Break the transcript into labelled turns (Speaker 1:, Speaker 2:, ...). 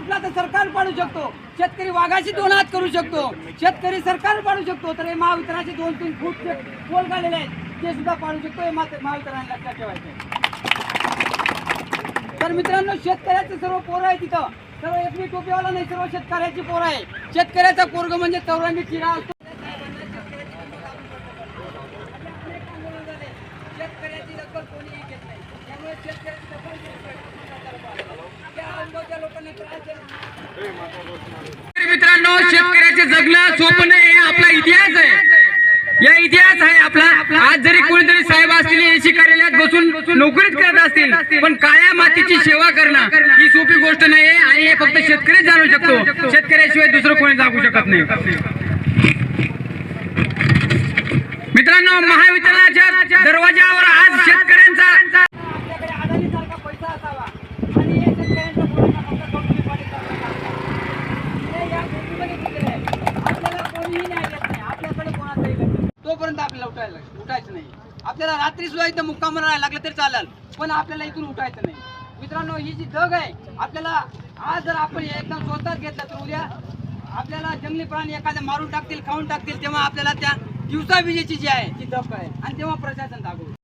Speaker 1: पेटला तर सरकार पाडू शकतो, शेतकरी वाघाशी 2 हात करू शकतो, शेतकरी सरकार पाडू शकतो, तर हे महावितरणाचे 2-3 फूट पोल काढलेले आहेत ते सुद्धा पाडू शकतो. हे महावितरणाला लक्षात ठेवायचं. तर मित्रांनो, शेतकऱ्याचं सर्व पोरं आहे तिथं, सर्व एकवी टोपीवाला नाही, सर्व शेतकऱ्याची पोरं आहे. शेतकऱ्याचा पोरग म्हणजे चौरंगी चिरा असतो. शेतकऱ्याची दखल कोणीही घेत नाही, त्यामुळे शेतकऱ्याची दखल लोकांनी त्रास देणार. मित्रांनो, शेतकऱ्याचे जगणं सोपं नाही, आपला इतिहास आहे. या इतिहास आहे आपला. आज जरी कोणीतरी साहेब असतील एसी कार्यालयात बसून नोकरीच करत असतील, पण काळ्या मातीची सेवा करणं ही सोपी गोष्ट नाही आणि हे फक्त शेतकरीच जाणू शकतो. शेतकऱ्याशिवाय दुसरं कोणी जागू शकत नाही. मित्रांनो, महावितरणाच्या दरवाजावर आज शेतकऱ्यांचा आपल्याकडे अडाणीसारखा पैसा असावा आणि हे शेतकऱ्यांच्या पोटाला फक्त कंपनी पाणी हे या गोष्टीमध्ये दिलेलं आहे. आपल्याला कोणीही न्याय देत नाही, आपल्याकडे कोणाचाही लक्ष नाही. तोपर्यंत आपल्याला उठायचं नाही. आपल्याला रात्री सुद्धा इथं मुक्काम राहायला लागलं तरी चालेल, पण आपल्याला इथून उठायचं नाही. मित्रांनो, ही जी जग आहे, आपल्याला आज जर आपण एकदम स्वतःच घेतलं तर उद्या आपल्याला जंगली प्राणी एखाद्या मारून टाकतील, खाऊन टाकतील, तेव्हा आपल्याला त्या दिवसा विजेची जी आहे ती जप आहे आणि तेव्हा प्रशासन दाखवू.